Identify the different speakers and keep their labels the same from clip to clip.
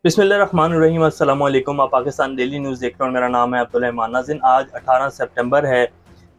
Speaker 1: बिस्मिल्लाहिर्रहमानिर्रहीम अस्सलाम वालेकुम। आप पाकिस्तान डेली न्यूज़ देख रहे हो। मेरा नाम है अब्दुल रहमान नाज़िन। आज 18 सितंबर है।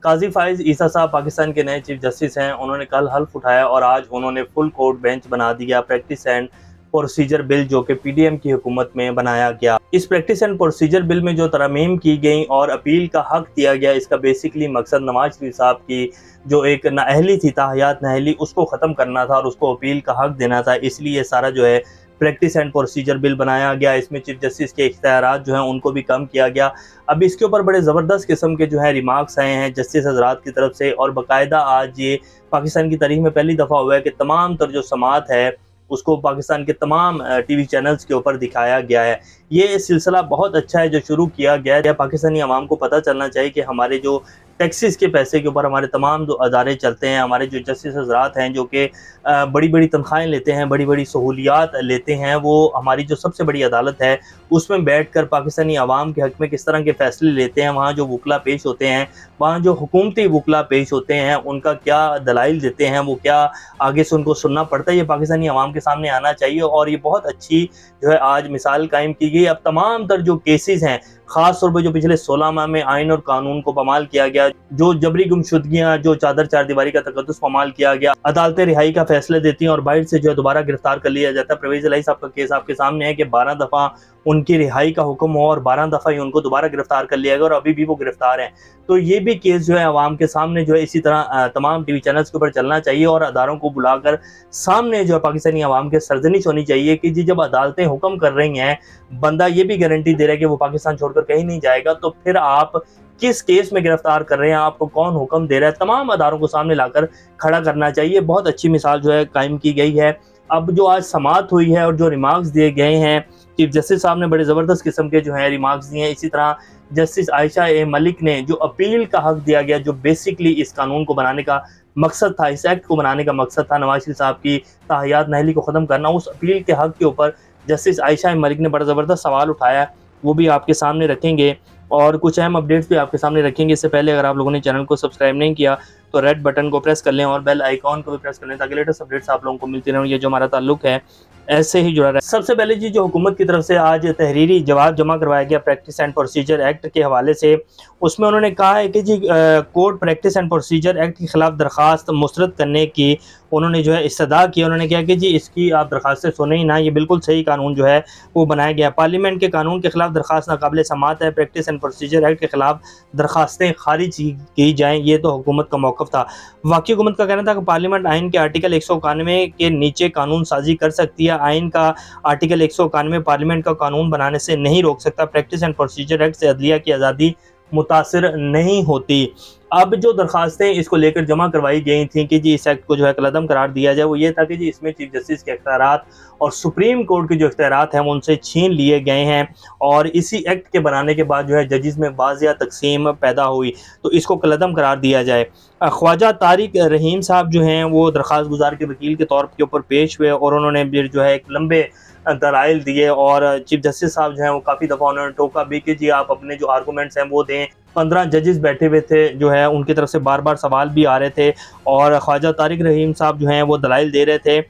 Speaker 1: काजी फ़ाइज़ ईसा साहब पाकिस्तान के नए चीफ जस्टिस हैं। उन्होंने कल हल्फ उठाया और आज उन्होंने फुल कोर्ट बेंच बना दिया। प्रैक्टिस एंड प्रोसीजर बिल जो कि पीडीएम की हुकूमत में बनाया गया। इस प्रैक्टिस एंड प्रोसीजर बिल में जो तरमीम की गई और अपील का हक दिया गया, इसका बेसिकली मकसद नवाज शरीफ साहब की जो एक नाअहली थी, ताहयात नाअहली, उसको ख़त्म करना था और उसको अपील का हक देना था। इसलिए सारा जो है प्रैक्टिस एंड प्रोसीजर बिल बनाया गया। इसमें चीफ जस्टिस के इख्तियारात जो हैं उनको भी कम किया गया। अब इसके ऊपर बड़े ज़बरदस्त किस्म के जो है रिमार्क्स आए हैं जस्टिस हजरात की तरफ से, और बाकायदा आज ये पाकिस्तान की तारीख में पहली दफ़ा हुआ है कि तमाम तर जो समात है उसको पाकिस्तान के तमाम टीवी चैनल्स के ऊपर दिखाया गया है। ये सिलसिला बहुत अच्छा है जो शुरू किया गया है। पाकिस्तानी अवाम को पता चलना चाहिए कि हमारे जो टैक्सेस के पैसे के ऊपर हमारे तमाम जो अदारे चलते हैं, हमारे जो जस्टिस हजरात हैं जो कि बड़ी बड़ी तनख्वाहें लेते हैं, बड़ी बड़ी सहूलियात लेते हैं, वो हमारी जो सबसे बड़ी अदालत है उसमें बैठ कर पाकिस्तानी अवाम के हक़ में किस तरह के फ़ैसले लेते हैं। वहाँ जो वकला पेश होते हैं, वहाँ जो हुकूमती वकला पेश होते हैं, उनका क्या दलाइल देते हैं, वो क्या आगे से उनको सुनना पड़ता है, ये पाकिस्तानी अवाम के सामने आना चाहिए। और ये बहुत अच्छी जो है आज मिसाल कायम की गई। अब तमाम तर जो केसेस हैं, ख़ास तौर पर जो पिछले 16 माह में आइन और कानून को पामाल किया गया, जो जबरी गुमशुदगियाँ, जो चादर चारदीवारी का तकद्दुस पामाल किया गया, अदालतें रिहाई का फैसले देती हैं और बाहर से जो है दोबारा गिरफ्तार कर लिया जाता है। परवेज़ इलाही साहब का केस आपके सामने है कि 12 दफ़ा उनकी रिहाई का हुक्म हो और 12 दफ़ा ही उनको दोबारा गिरफ्तार कर लिया गया और अभी भी वो गिरफ्तार हैं। तो ये भी केस जो है अवाम के सामने जो है इसी तरह तमाम टीवी चैनल्स के ऊपर चलना चाहिए और अदारों को बुलाकर सामने जो है पाकिस्तानी अवाम के सरजनिश होनी चाहिए कि जी जब अदालतें हुक्म कर रही हैं, बंदा ये भी गारंटी दे रहा है कि वो पाकिस्तान छोड़कर कहीं नहीं जाएगा, तो फिर आप किस केस में गिरफ्तार कर रहे हैं, आपको कौन हुक्म दे रहा है, तमाम अदारों को सामने लाकर खड़ा करना चाहिए। बहुत अच्छी मिसाल जो है कायम की गई है। अब जो आज समात हुई है और जो रिमार्क्स दिए गए हैं, चीफ जस्टिस साहब ने बड़े ज़बरदस्त किस्म के जो है रिमार्क्स दिए हैं। इसी तरह जस्टिस आयशा ए मलिक ने जो अपील का हक दिया गया, जो बेसिकली इस कानून को बनाने का मकसद था, इस एक्ट को बनाने का मकसद था, नवाज शरीफ साहब की ताहयात नाअहली को ख़त्म करना, उस अपील के हक के ऊपर जस्टिस आयशा ए मलिक ने बड़ा ज़बरदस्त सवाल उठाया है। वो भी आपके सामने रखेंगे और कुछ अहम अपडेट्स भी आपके सामने रखेंगे। इससे पहले अगर आप लोगों ने चैनल को सब्सक्राइब नहीं किया तो रेड बटन को प्रेस कर लें और बेल आइकॉन को भी प्रेस कर लें ताकि लेटेस्ट अपडेट्स आप लोगों को मिलती रहें। ये जो हमारा ताल्लुक है ऐसे ही जुड़ा रहे। सबसे पहले जी जो हुकूमत की तरफ से आज तहरीरी जवाब जमा करवाया गया प्रैक्टिस एंड प्रोसीजर एक्ट के हवाले से, उसमें उन्होंने कहा है कि जी court practice and procedure act के खिलाफ दरख्वास्त मुस्तरद करने की उन्होंने जो है इस्तदा की। उन्होंने कहा कि जी इसकी आप दरख्वास्तें सुने ही ना, ये बिल्कुल सही कानून जो है वो बनाया गया। पार्लियामेंट के कानून के खिलाफ दरख्वास्त नाकाबिल समात है। प्रैक्टिस एंड प्रोसीजर एक्ट के खिलाफ दरख्वास्तें खारिज की जाएँ, ये तो हुकूमत का मौक़िफ़ था। वफ़ाकी हुकूमत का कहना था कि पार्लियामेंट आइन के आर्टिकल 191 के नीचे कानून साजी कर सकती है। आइन का आर्टिकल 191 पार्लियामेंट का कानून बनाने से नहीं रोक सकता। प्रैक्टिस एंड प्रोसीजर एक्ट से अदलिया की आज़ादी मुतासिर नहीं होती। अब जो दरख्वास्तें इसको लेकर जमा करवाई गई थी कि जी इस एक्ट को जो है कलअदम करार दिया जाए, वो ये था कि जी इसमें चीफ जस्टिस के इख्तियारात और सुप्रीम कोर्ट के जो इख्तियारात हैं वो उनसे छीन लिए गए हैं और इसी एक्ट के बनाने के बाद जो है जजेस में वाज़िया तकसीम पैदा हुई, तो इसको कलअदम करार दिया जाए। ख्वाजा तारिक रहीम साहब जो हैं वो दरख्वास्त गुजार के वकील के तौर के ऊपर पेश हुए और उन्होंने जो है एक लंबे दलाइल दिए और चीफ जस्टिस साहब जो हैं वो काफ़ी दफ़ा उन्होंने टोका भी कि जी आप अपने जो आर्गूमेंट्स हैं वो दें। 15 जजेस बैठे हुए थे जो है, उनकी तरफ से बार बार सवाल भी आ रहे थे और ख्वाजा तारिक रहीम साहब जो हैं वो दलाइल दे रहे थे।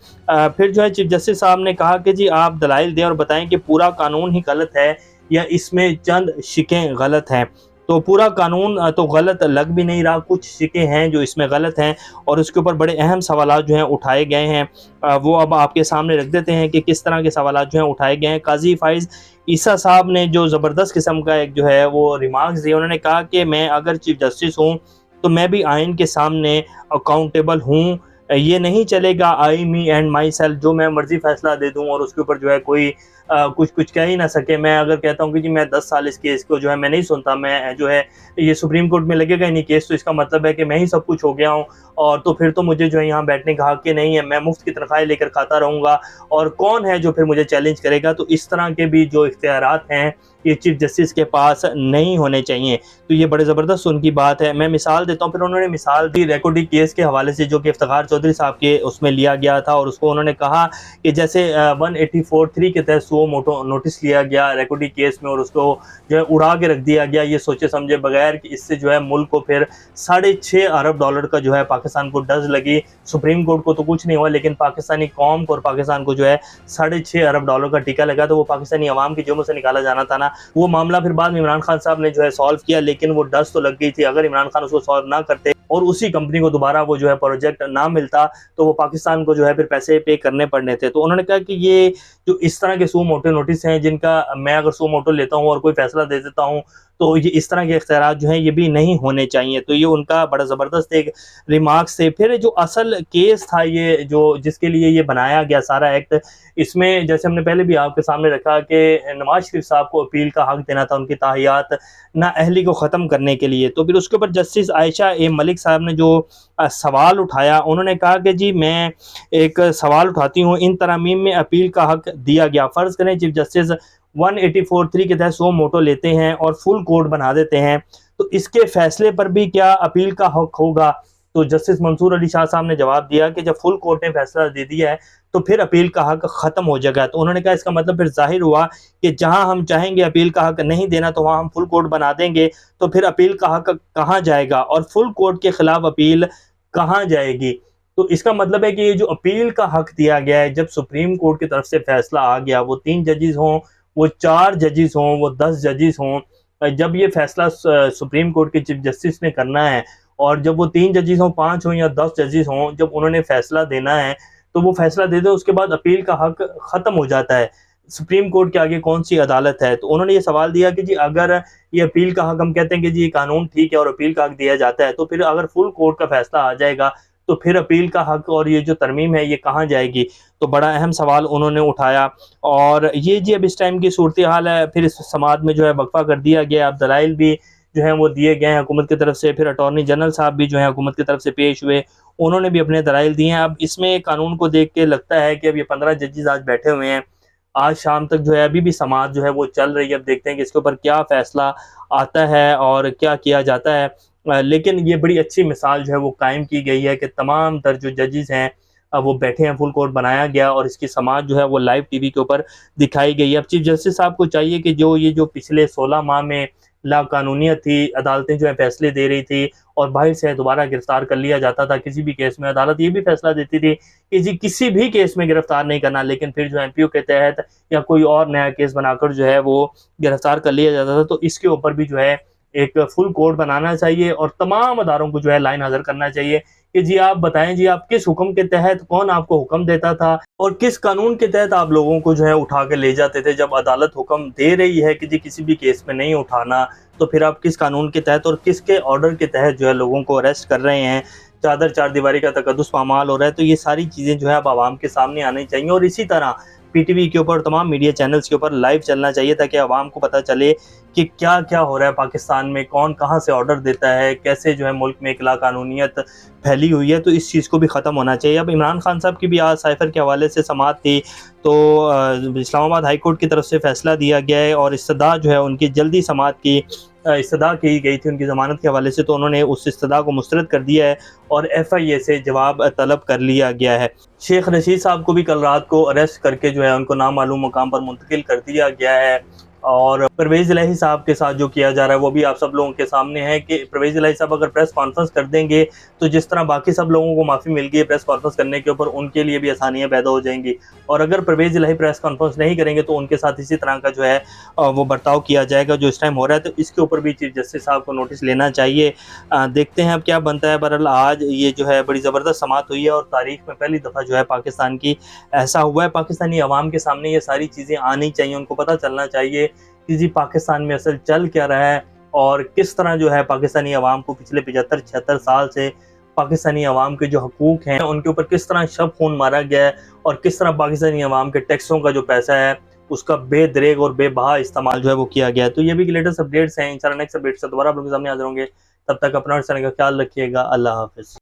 Speaker 1: फिर जो है चीफ जस्टिस साहब ने कहा कि जी आप दलाइल दें और बताएं कि पूरा कानून ही गलत है या इसमें चंद शिकें गलत हैं। तो पूरा कानून तो गलत लग भी नहीं रहा, कुछ शिकें हैं जो इसमें गलत हैं और उसके ऊपर बड़े अहम सवालात जो हैं उठाए गए हैं। वो अब आपके सामने रख देते हैं कि किस तरह के सवालात जो हैं उठाए गए हैं। काजी फ़ाइज़ ईसा साहब ने जो ज़बरदस्त किस्म का एक जो है वो रिमार्क्स दिए। उन्होंने कहा कि मैं अगर चीफ जस्टिस हूँ तो मैं भी आइन के सामने अकाउंटेबल हूँ। ये नहीं चलेगा आई मी एंड माई सेल्फ, जो मैं मर्ज़ी फ़ैसला दे दूँ और उसके ऊपर जो है कोई कुछ कह ही ना सके। मैं अगर कहता हूँ कि जी मैं 10 साल इस केस को जो है मैं नहीं सुनता, मैं जो है ये सुप्रीम कोर्ट में लगेगा ही नहीं केस, तो इसका मतलब है कि मैं ही सब कुछ हो गया हूँ और तो फिर तो मुझे जो है यहाँ बैठने का हक़ ही नहीं है, मैं मुफ्त की तनख्वाहें लेकर खाता रहूँगा और कौन है जो फिर मुझे चैलेंज करेगा। तो इस तरह के भी जो इख्तियारात हैं ये चीफ जस्टिस के पास नहीं होने चाहिए। तो ये बड़े ज़बरदस्त उनकी बात है। मैं मिसाल देता हूँ, फिर उन्होंने मिसाल दी रेकोडी केस के हवाले से, जो कि इफ्तिखार चौधरी साहब के उसमें लिया गया था, और उसको उन्होंने कहा कि जैसे 184(3) के तहत सो मोटो नोटिस लिया गया रेकोडी केस में और उसको जो है उड़ा के रख दिया गया, ये सोचे समझे बगैर कि इससे जो है मुल्क को फिर $6.5 अरब का जो है पाकिस्तान को डज लगी। सुप्रीम कोर्ट को तो कुछ नहीं हुआ, लेकिन पाकिस्तानी कौम को और पाकिस्तान को जो है $6.5 अरब का टीका लगा। तो वो पाकिस्तानी अवाम की जेबों से निकाला जाना था ना, वो मामला फिर बाद में इमरान खान साहब ने जो है सॉल्व किया, लेकिन वो डज तो लग गई थी। अगर इमरान खान उसको सॉल्व ना करते और उसी कंपनी को दोबारा वो जो है प्रोजेक्ट ना मिलता, तो वो पाकिस्तान को जो है फिर पैसे पे करने पड़ने थे। तो उन्होंने कहा कि ये जो इस तरह के सो मोटो नोटिस हैं, जिनका मैं अगर सो मोटो लेता हूँ और कोई फैसला दे देता हूँ, तो ये इस तरह के इख्तियारात जो हैं ये भी नहीं होने चाहिए। तो ये उनका बड़ा ज़बरदस्त एक रिमार्क्स थे। फिर जो असल केस था, ये जो जिसके लिए ये बनाया गया सारा एक्ट, इसमें जैसे हमने पहले भी आपके सामने रखा कि नवाज शरीफ साहब को अपील का हक देना था उनकी ताहियात नाअहली को ख़त्म करने के लिए। तो फिर उसके ऊपर जस्टिस आयशा ए मलिक साहब ने जो सवाल उठाया, उन्होंने कहा कि जी मैं एक सवाल उठाती हूँ, इन तरमीम में अपील का हक दिया गया। फ़र्ज़ करें चीफ जस्टिस 184(3) के तहत सो मोटो लेते हैं और फुल कोर्ट बना देते हैं, तो इसके फैसले पर भी क्या अपील का हक होगा? तो जस्टिस मंसूर अली शाह साहब ने जवाब दिया कि जब फुल कोर्ट ने फैसला दे दिया है तो फिर अपील का हक ख़त्म हो जाएगा। तो उन्होंने कहा इसका मतलब फिर जाहिर हुआ कि जहां हम चाहेंगे अपील का हक नहीं देना, तो वहां हम फुल कोर्ट बना देंगे, तो फिर अपील का हक कहाँ जाएगा और फुल कोर्ट के खिलाफ अपील कहाँ जाएगी? तो इसका मतलब है कि ये जो अपील का हक दिया गया है, जब सुप्रीम कोर्ट की तरफ से फैसला आ गया, वो 3 जजेस हों, वो 4 जजेस हों, वो 10 जजेस हों, जब ये फैसला सुप्रीम कोर्ट के चीफ जस्टिस ने करना है, और जब वो 3 जजेस हों, 5 हों या 10 जजेस हों, जब उन्होंने फैसला देना है, तो वो फैसला दे दो, उसके बाद अपील का हक ख़त्म हो जाता है। सुप्रीम कोर्ट के आगे कौन सी अदालत है? तो उन्होंने ये सवाल दिया कि जी अगर ये अपील का हक, हम कहते हैं कि जी ये कानून ठीक है और अपील का हक दिया जाता है, तो फिर अगर फुल कोर्ट का फैसला आ जाएगा, तो फिर अपील का हक और ये जो तरमीम है ये कहाँ जाएगी? तो बड़ा अहम सवाल उन्होंने उठाया। और ये जी अब इस टाइम की सूरत हाल है। फिर इस समाअत में जो है वक्फा कर दिया गया। अब दलाइल भी जो है वो दिए गए हैं हुकूमत की तरफ से। फिर अटॉर्नी जनरल साहब भी जो है हुकूमत की तरफ से पेश हुए, उन्होंने भी अपने दलाइल दिए हैं। अब इसमें कानून को देख के लगता है कि अब ये 15 जजेस आज बैठे हुए हैं, आज शाम तक जो है अभी भी समाअत जो है वो चल रही है। अब देखते हैं कि इसके ऊपर क्या फैसला आता है और क्या किया जाता है। लेकिन ये बड़ी अच्छी मिसाल जो है वो कायम की गई है कि तमाम तर जो जजेस हैं वो बैठे हैं, फुल कोर्ट बनाया गया और इसकी समाअत जो है वो लाइव टीवी के ऊपर दिखाई गई है। अब चीफ जस्टिस साहब को चाहिए कि जो पिछले 16 माह में लाकानूनियत थी, अदालतें जो है फैसले दे रही थी और बाहर से दोबारा गिरफ्तार कर लिया जाता था किसी भी केस में, अदालत ये भी फैसला देती थी कि जी किसी भी केस में गिरफ्तार नहीं करना, लेकिन फिर जो एमपीओ के तहत या कोई और नया केस बनाकर जो है वो गिरफ्तार कर लिया जाता था। तो इसके ऊपर भी जो है एक फुल कोर्ट बनाना चाहिए और तमाम अदारों को जो है लाइन हाजिर करना चाहिए कि जी आप बताएं, जी आप किस हुक्म के तहत, कौन आपको हुक्म देता था और किस कानून के तहत आप लोगों को जो है उठा के ले जाते थे। जब अदालत हुक्म दे रही है कि जी किसी भी केस में नहीं उठाना, तो फिर आप किस कानून के तहत और किसके ऑर्डर के तहत जो है लोगों को अरेस्ट कर रहे हैं, चादर चार दीवारी का तकद्दुस पामाल हो रहा है। तो ये सारी चीज़ें जो है अब आवाम के सामने आनी चाहिए और इसी तरह पीटीवी के ऊपर, तमाम मीडिया चैनल्स के ऊपर लाइव चलना चाहिए, ताकि आवाम को पता चले कि क्या क्या हो रहा है पाकिस्तान में, कौन कहाँ से ऑर्डर देता है, कैसे जो है मुल्क में एक लाकानूनियत फैली हुई है। तो इस चीज़ को भी ख़त्म होना चाहिए। अब इमरान खान साहब की भी आज साइफर के हवाले से समाअत थी, तो इस्लामाबाद हाई कोर्ट की तरफ से फैसला दिया गया है और इस्तदा जो है उनकी जल्दी समाअत की इस्तदा की गई थी उनकी ज़मानत के हवाले से, तो उन्होंने उस इस्तदा को मुस्तरद कर दिया है और FIA से जवाब तलब कर लिया गया है। शेख रशीद साहब को भी कल रात को अरेस्ट करके जो है उनको नामालूम मुकाम पर मुंतकिल कर दिया गया है। और परवेज़ इलाही साहब के साथ जो किया जा रहा है वो भी आप सब लोगों के सामने है कि परवेज़ इलाही साहब अगर प्रेस कॉन्फ्रेंस कर देंगे, तो जिस तरह बाकी सब लोगों को माफ़ी मिल गई है प्रेस कॉन्फ्रेंस करने के ऊपर, उनके लिए भी आसानियाँ पैदा हो जाएंगी। और अगर परवेज़ इलाही प्रेस कॉन्फ्रेंस नहीं करेंगे तो उनके साथ इसी तरह का जो है वो बर्ताव किया जाएगा जो इस टाइम हो रहा है। तो इसके ऊपर भी चीफ जस्टिस साहब को नोटिस लेना चाहिए। देखते हैं अब क्या बनता है। बहरहाल आज ये जो है बड़ी ज़बरदस्त समाअत हुई है और तारीख में पहली दफ़ा जो है पाकिस्तान की ऐसा हुआ है। पाकिस्तानी अवाम के सामने ये सारी चीज़ें आनी चाहिए, उनको पता चलना चाहिए कि जी पाकिस्तान में असल चल क्या रहा है और किस तरह जो है पाकिस्तानी अवाम को पिछले 75-76 साल से पाकिस्तानी अवाम के जो हकूक़ हैं उनके ऊपर किस तरह शब खून मारा गया है और किस तरह पाकिस्तानी अवाम के टैक्सों का जो पैसा है उसका बेदरेग और बेबहा इस्तेमाल जो है वो किया गया है। तो ये भी लेटेस्ट अपडेट्स हैं। इंशाल्लाह नेक्स्ट अपडेट से दोबारा आप लोगों के सामने हाजिर होंगे। तब तक अपना और का ख्याल रखिएगा। अल्लाह हाफ़िज़।